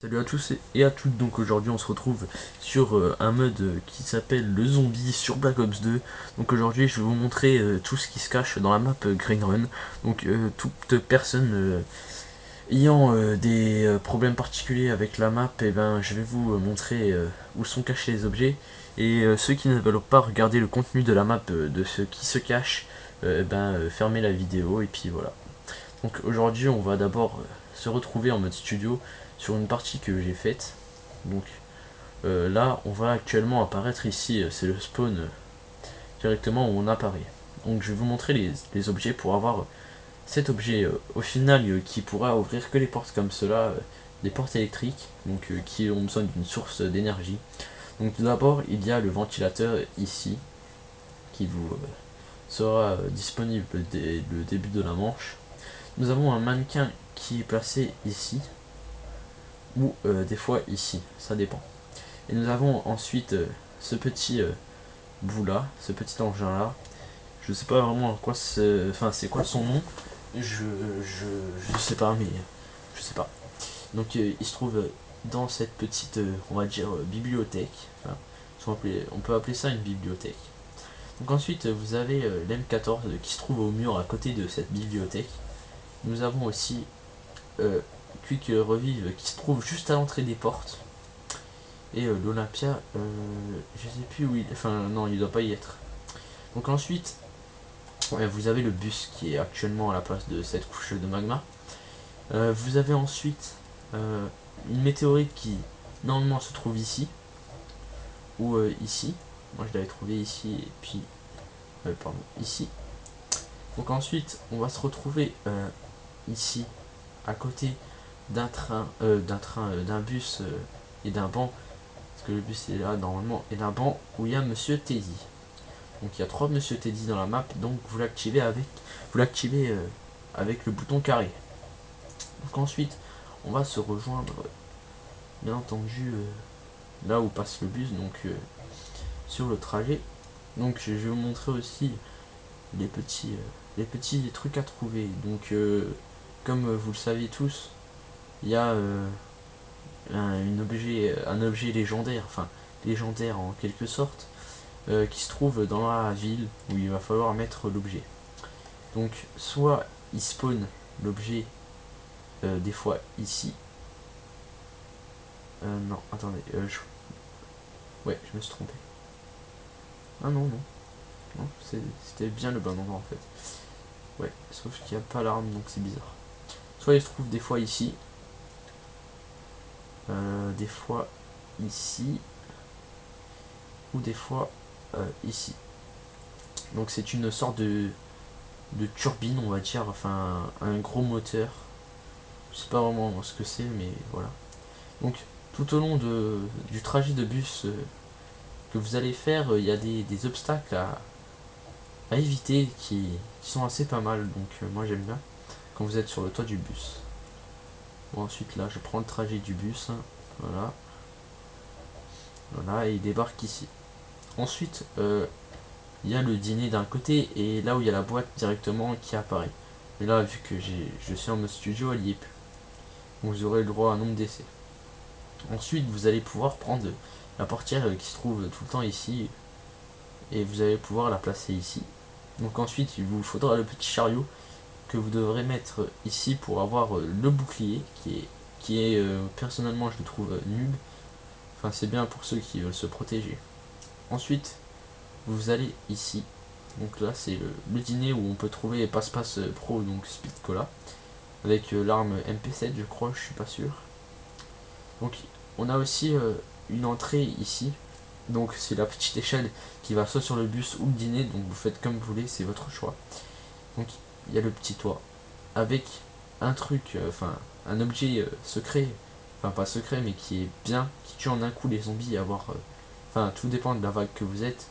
Salut à tous et à toutes, donc aujourd'hui on se retrouve sur un mode qui s'appelle le zombie sur Black Ops 2. Donc aujourd'hui je vais vous montrer tout ce qui se cache dans la map Green Run. Donc toute personne ayant des problèmes particuliers avec la map, et ben, je vais vous montrer où sont cachés les objets. Et ceux qui ne veulent pas regarder le contenu de la map de ce qui se cache, fermez la vidéo et puis voilà. Donc aujourd'hui on va d'abord se retrouver en mode studio sur une partie que j'ai faite. Donc là on va actuellement apparaître ici, c'est le spawn directement où on apparaît. Donc je vais vous montrer les objets pour avoir cet objet au final qui pourra ouvrir que les portes comme cela, des portes électriques, donc qui ont besoin d'une source d'énergie. Donc tout d'abord il y a le ventilateur ici qui vous sera disponible dès le début de la manche. Nous avons un mannequin qui est placé ici, ou des fois ici, ça dépend. Et nous avons ensuite ce petit bout là, ce petit engin là. Je sais pas vraiment quoi c'est quoi son nom. Je sais pas, mais je sais pas. Donc il se trouve dans cette petite, on va dire, bibliothèque. Enfin, on peut appeler ça une bibliothèque. Donc ensuite vous avez l'M14 qui se trouve au mur à côté de cette bibliothèque. Nous avons aussi Quick Revive qui se trouve juste à l'entrée des portes. Et l'Olympia, je sais plus où il... Enfin non, il doit pas y être. Donc ensuite, vous avez le bus qui est actuellement à la place de cette couche de magma. Vous avez ensuite une météorite qui normalement se trouve ici. Ou ici. Moi je l'avais trouvé ici et puis... pardon, ici. Donc ensuite, on va se retrouver ici, à côté d'un bus et d'un banc, parce que le bus est là normalement, et d'un banc où il y a Monsieur Teddy. Donc il y a 3 Monsieur Teddy dans la map, donc vous l'activez avec le bouton carré. Donc ensuite, on va se rejoindre, bien entendu, là où passe le bus, donc sur le trajet. Donc je vais vous montrer aussi les petits trucs à trouver. Donc comme vous le savez tous, il y a un objet légendaire, enfin légendaire en quelque sorte, qui se trouve dans la ville où il va falloir mettre l'objet. Donc soit il spawn l'objet des fois ici. Non, attendez, ouais, je me suis trompé. Ah non, non, non, c'était bien le bon endroit en fait. Ouais, sauf qu'il n'y a pas l'arme donc c'est bizarre. Soit il se trouve des fois ici, des fois ici, ou des fois ici. Donc c'est une sorte de turbine, on va dire, enfin un gros moteur. Je sais pas vraiment ce que c'est, mais voilà. Donc tout au long du trajet de bus que vous allez faire, il y a des obstacles à éviter qui sont assez pas mal. Donc moi j'aime bien quand vous êtes sur le toit du bus. Bon, ensuite là je prends le trajet du bus, hein, voilà, voilà, et il débarque ici. Ensuite il y a le dîner d'un côté et là où il y a la boîte directement qui apparaît. Mais là vu que je suis en mode studio, elle y est plus. Donc vous aurez le droit à un nombre d'essais. Ensuite vous allez pouvoir prendre la portière qui se trouve tout le temps ici et vous allez pouvoir la placer ici. Donc ensuite il vous faudra le petit chariot que vous devrez mettre ici pour avoir le bouclier qui est personnellement je le trouve nul. Enfin c'est bien pour ceux qui veulent se protéger. Ensuite vous allez ici. Donc là c'est le dîner où on peut trouver passe-passe pro, donc speed cola. Avec l'arme MP7 je crois, je suis pas sûr. Donc on a aussi une entrée ici. Donc c'est la petite échelle qui va soit sur le bus ou le dîner. Donc vous faites comme vous voulez, c'est votre choix. Donc il y a le petit toit. Avec un truc, enfin un objet secret. Enfin pas secret mais qui est bien, qui tue en un coup les zombies et avoir... Enfin tout dépend de la vague que vous êtes.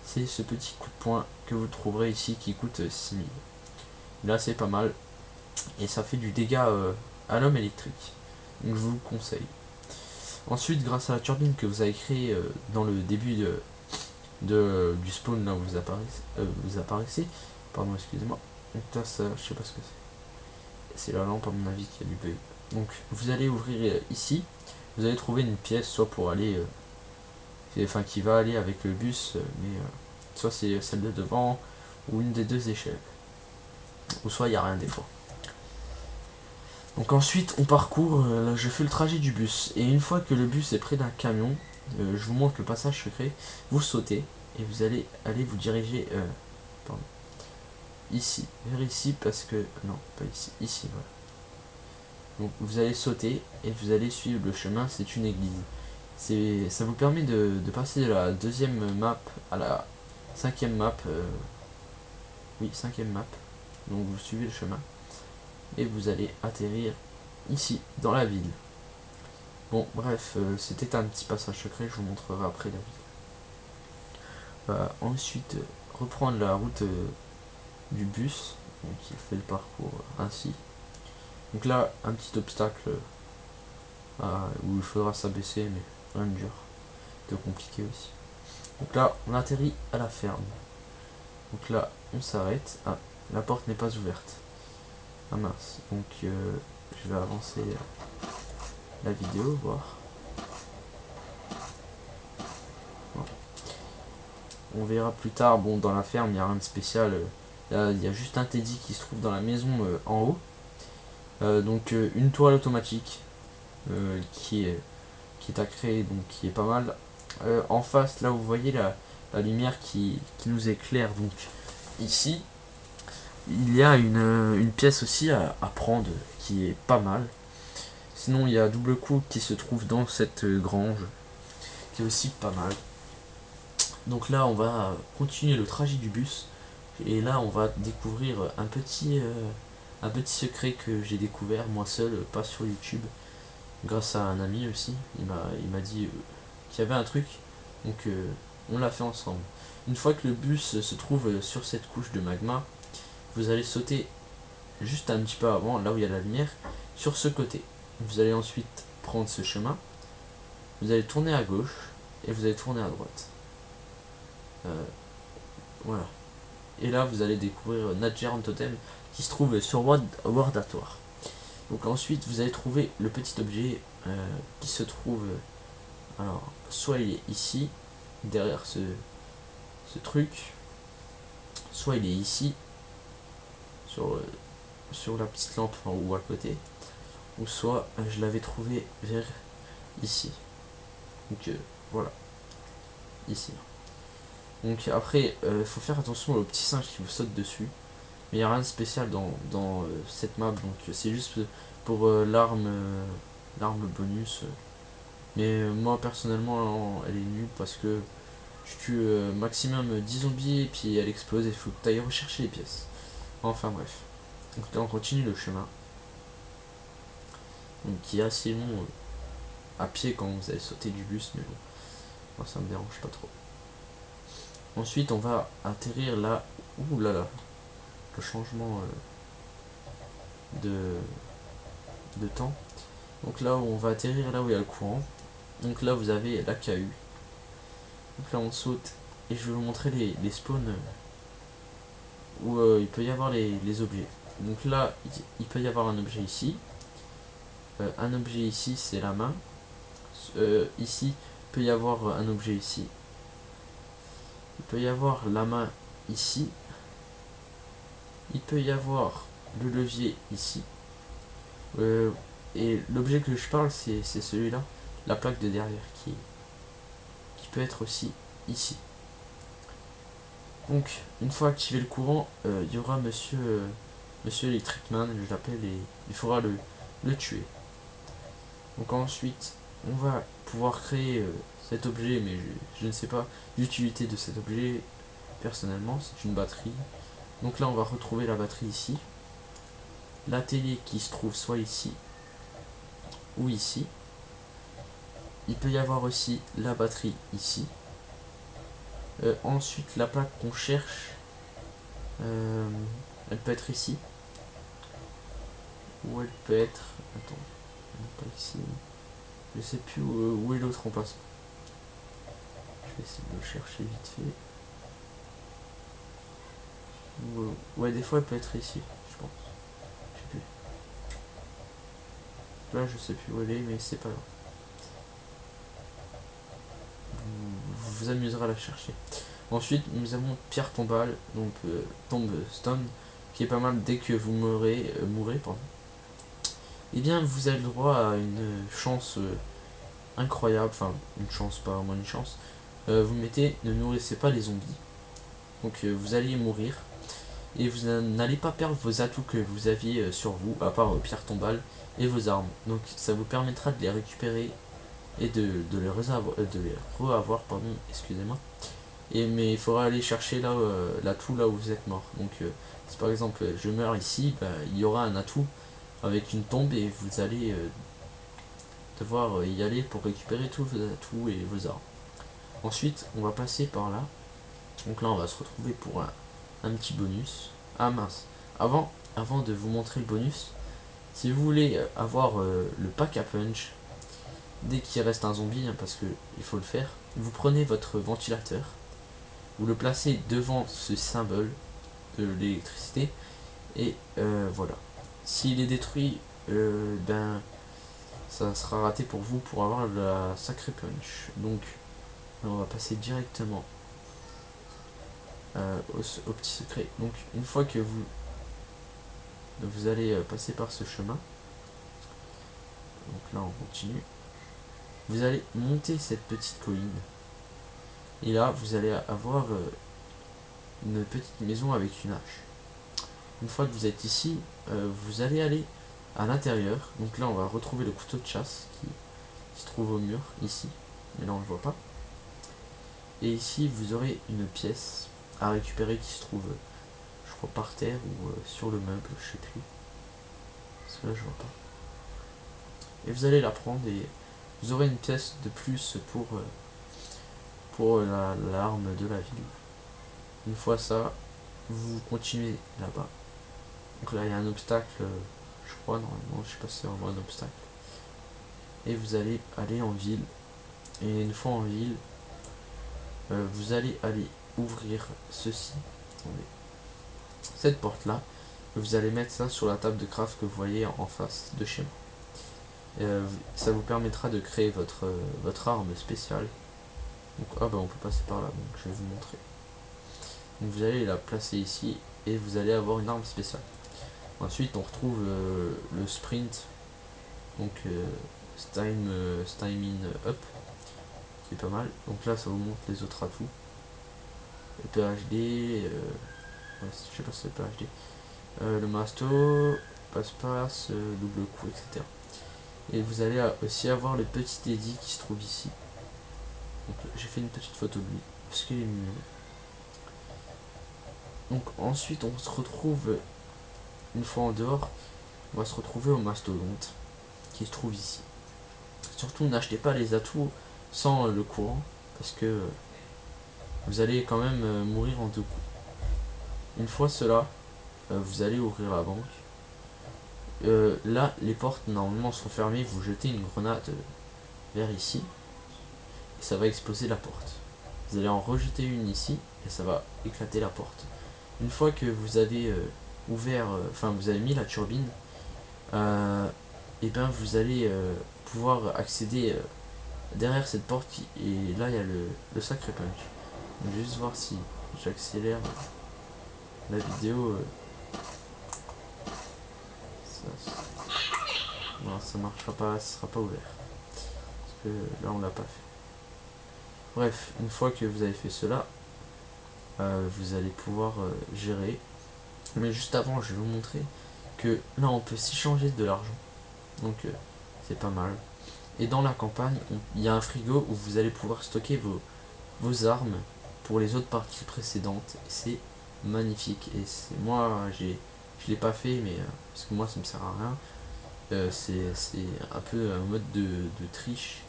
C'est ce petit coup de poing que vous trouverez ici qui coûte 6000. Là c'est pas mal. Et ça fait du dégât à l'homme électrique. Donc je vous le conseille. Ensuite, grâce à la turbine que vous avez créée dans le début du spawn, là où vous apparaissez, pardon, excusez-moi. Donc là, ça, je sais pas ce que c'est. C'est la lampe, à mon avis, qui a du bug. Donc vous allez ouvrir ici, vous allez trouver une pièce soit pour aller, enfin qui va aller avec le bus, mais soit c'est celle de devant ou une des deux échelles, ou soit il n'y a rien des fois. Donc ensuite on parcourt, je fais le trajet du bus, et une fois que le bus est près d'un camion, je vous montre le passage secret, vous sautez et vous allez vous diriger pardon, ici, vers ici, parce que, non pas ici, ici voilà. Donc vous allez sauter et vous allez suivre le chemin, c'est une église. Ça vous permet de passer de la deuxième map à la cinquième map, oui cinquième map, donc vous suivez le chemin et vous allez atterrir ici dans la ville. Bon bref, c'était un petit passage secret, je vous montrerai après la ville. Ensuite reprendre la route du bus, donc il fait le parcours ainsi. Donc là un petit obstacle où il faudra s'abaisser, mais rien de dur, de compliqué aussi. Donc là on atterrit à la ferme. Donc là on s'arrête. Ah, la porte n'est pas ouverte. Ah mince, donc je vais avancer la vidéo, voir. Bon. On verra plus tard, bon dans la ferme il n'y a rien de spécial. Là il y a juste un Teddy qui se trouve dans la maison en haut. Donc une toile automatique qui est à créer, donc qui est pas mal. En face là vous voyez la lumière qui nous éclaire, donc ici il y a une pièce aussi à prendre qui est pas mal. Sinon il y a double coup qui se trouve dans cette grange qui est aussi pas mal. Donc là on va continuer le trajet du bus et là on va découvrir un petit secret que j'ai découvert moi seul, pas sur YouTube, grâce à un ami aussi. Il m'a dit qu'il y avait un truc, donc on l'a fait ensemble. Une fois que le bus se trouve sur cette couche de magma, vous allez sauter juste un petit peu avant, là où il y a la lumière, sur ce côté. Vous allez ensuite prendre ce chemin, vous allez tourner à gauche et vous allez tourner à droite. Voilà. Et là vous allez découvrir Nadgeran Totem qui se trouve sur Wardator. Donc ensuite vous allez trouver le petit objet qui se trouve, alors soit il est ici, derrière ce truc, soit il est ici, sur la petite lampe en haut à côté, ou soit je l'avais trouvé vers ici. Donc voilà, ici. Donc après, il faut faire attention au petit singe qui vous saute dessus. Mais il n'y a rien de spécial dans cette map, donc c'est juste pour l'arme bonus. Mais moi personnellement, elle est nulle parce que je tue maximum 10 zombies et puis elle explose et il faut que tu ailles rechercher les pièces. Enfin bref. Donc là on continue le chemin. Donc qui est assez long à pied quand vous allez sauter du bus, mais bon, moi ça me dérange pas trop. Ensuite on va atterrir là. Ouh là là, le changement de temps. Donc là où on va atterrir, là où il y a le courant. Donc là vous avez la KU. Donc là on saute et je vais vous montrer les spawns où il peut y avoir les objets. Donc là il peut y avoir un objet ici. Un objet ici c'est la main. Ici il peut y avoir un objet ici. Il peut y avoir la main ici. Il peut y avoir le levier ici. Et l'objet que je parle c'est celui-là. La plaque de derrière qui peut être aussi ici. Donc, une fois activé le courant, il y aura Monsieur Electric Man, je l'appelle, et il faudra le tuer. Donc ensuite, on va pouvoir créer cet objet, mais je ne sais pas l'utilité de cet objet personnellement, c'est une batterie. Donc là, on va retrouver la batterie ici. La télé qui se trouve soit ici ou ici. Il peut y avoir aussi la batterie ici. Ensuite, la plaque qu'on cherche, elle peut être ici. Ou elle peut être... Attends, pas ici. Je sais plus où est l'autre remplaçant. Je vais essayer de le chercher vite fait. Ouais, des fois elle peut être ici, je pense. Je sais plus. là je sais plus où elle est, mais c'est pas grave. Vous vous amuserez à la chercher. Ensuite, nous avons pierre tombale, donc tombstone, qui est pas mal dès que vous mourrez, pardon. Et bien, vous avez le droit à une chance incroyable, enfin, une chance, pas vraiment une chance. Vous mettez, ne nourrissez pas les zombies. Donc, vous allez mourir. Et vous n'allez pas perdre vos atouts que vous aviez sur vous, à part pierre tombale et vos armes. Donc, ça vous permettra de les récupérer et de les re-avoir, pardon, excusez-moi. Mais il faudra aller chercher là l'atout là où vous êtes mort. Donc si par exemple je meurs ici, bah, il y aura un atout avec une tombe et vous allez devoir y aller pour récupérer tous vos atouts et vos armes. Ensuite on va passer par là. Donc là on va se retrouver pour un petit bonus. Ah mince, avant de vous montrer le bonus, si vous voulez avoir le pack à punch, dès qu'il reste un zombie, hein, parce que il faut le faire, vous prenez votre ventilateur, vous le placez devant ce symbole de l'électricité et voilà. S'il est détruit, ben ça sera raté pour vous pour avoir la sacrée punch. Donc on va passer directement au petit secret. Donc une fois que vous allez passer par ce chemin, donc là on continue, vous allez monter cette petite colline et là vous allez avoir une petite maison avec une hache. Une fois que vous êtes ici, vous allez aller à l'intérieur. Donc là, on va retrouver le couteau de chasse qui se trouve au mur, ici. Mais là, on ne le voit pas. Et ici, vous aurez une pièce à récupérer qui se trouve, je crois, par terre ou sur le meuble, je sais plus. Parce que là, je vois pas. Et vous allez la prendre et vous aurez une pièce de plus pour l'arme de la ville. Une fois ça, vous continuez là-bas. Donc là, il y a un obstacle, je crois, normalement, je sais pas si c'est vraiment un obstacle. Et vous allez aller en ville. Et une fois en ville, vous allez aller ouvrir ceci. Attendez. Cette porte-là, vous allez mettre ça sur la table de craft que vous voyez en face de chez moi. Ça vous permettra de créer votre arme spéciale. Donc, ah bah on peut passer par là, donc je vais vous montrer. Donc vous allez la placer ici et vous allez avoir une arme spéciale. Ensuite on retrouve le sprint, donc Stymine Up, qui est pas mal. Donc là ça vous montre les autres atouts. Le PhD, ouais, je sais pas si c'est le PhD. Le masto, passe-passe, double coup, etc. Et vous allez aussi avoir le petit Eddie qui se trouve ici. Donc j'ai fait une petite photo de lui parce qu'il est mignon. Donc ensuite on se retrouve une fois en dehors, on va se retrouver au mastodonte qui se trouve ici. Surtout n'achetez pas les atouts sans le courant parce que vous allez quand même mourir en deux coups. Une fois cela, vous allez ouvrir la banque. Là, les portes normalement sont fermées. Vous jetez une grenade vers ici et ça va exploser la porte. Vous allez en rejeter une ici et ça va éclater la porte. Une fois que vous avez ouvert, enfin vous avez mis la turbine, et bien vous allez pouvoir accéder derrière cette porte et là il y a le sacré punch. Donc, je vais juste voir si j'accélère la vidéo. Ça, non, ça marchera pas, ça sera pas ouvert. Parce que là on l'a pas fait. Bref, une fois que vous avez fait cela, vous allez pouvoir gérer. Mais juste avant, je vais vous montrer que là on peut s'échanger de l'argent. Donc c'est pas mal. Et dans la campagne, il y a un frigo où vous allez pouvoir stocker vos armes pour les autres parties précédentes. C'est magnifique. Et moi, je l'ai pas fait, mais parce que moi ça me sert à rien. C'est un peu un mode de triche.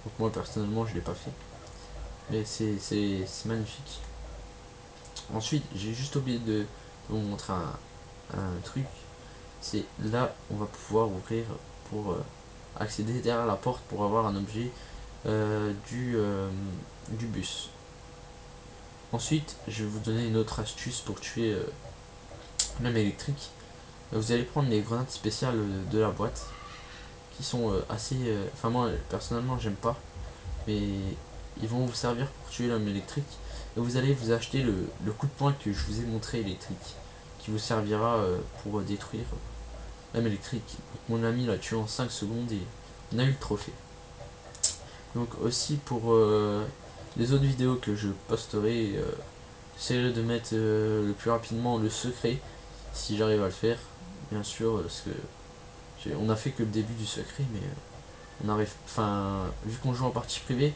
Donc moi personnellement, je l'ai pas fait. Mais c'est magnifique. Ensuite, j'ai juste oublié de vous montrer un truc. C'est là, on va pouvoir ouvrir pour accéder derrière la porte pour avoir un objet du bus. Ensuite, je vais vous donner une autre astuce pour tuer l'homme électrique. Vous allez prendre les grenades spéciales de la boîte qui sont assez... Enfin moi personnellement j'aime pas, mais ils vont vous servir pour tuer l'homme électrique. Et vous allez vous acheter le coup de poing que je vous ai montré électrique, qui vous servira pour détruire l'homme électrique. Donc, mon ami l'a tué en 5 secondes et on a eu le trophée. Donc aussi pour les autres vidéos que je posterai, j'essaierai de mettre le plus rapidement le secret, si j'arrive à le faire, bien sûr, parce que on a fait que le début du secret, mais on arrive, enfin, vu qu'on joue en partie privée,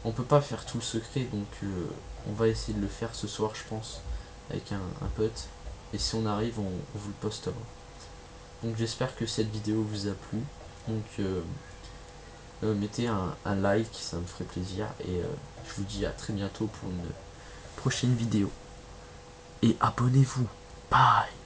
on peut pas faire tout le secret, donc on va essayer de le faire ce soir, je pense, avec un pote, et si on arrive, on vous le postera. Donc j'espère que cette vidéo vous a plu, donc mettez un like, ça me ferait plaisir, et je vous dis à très bientôt pour une prochaine vidéo. Et abonnez-vous. Bye.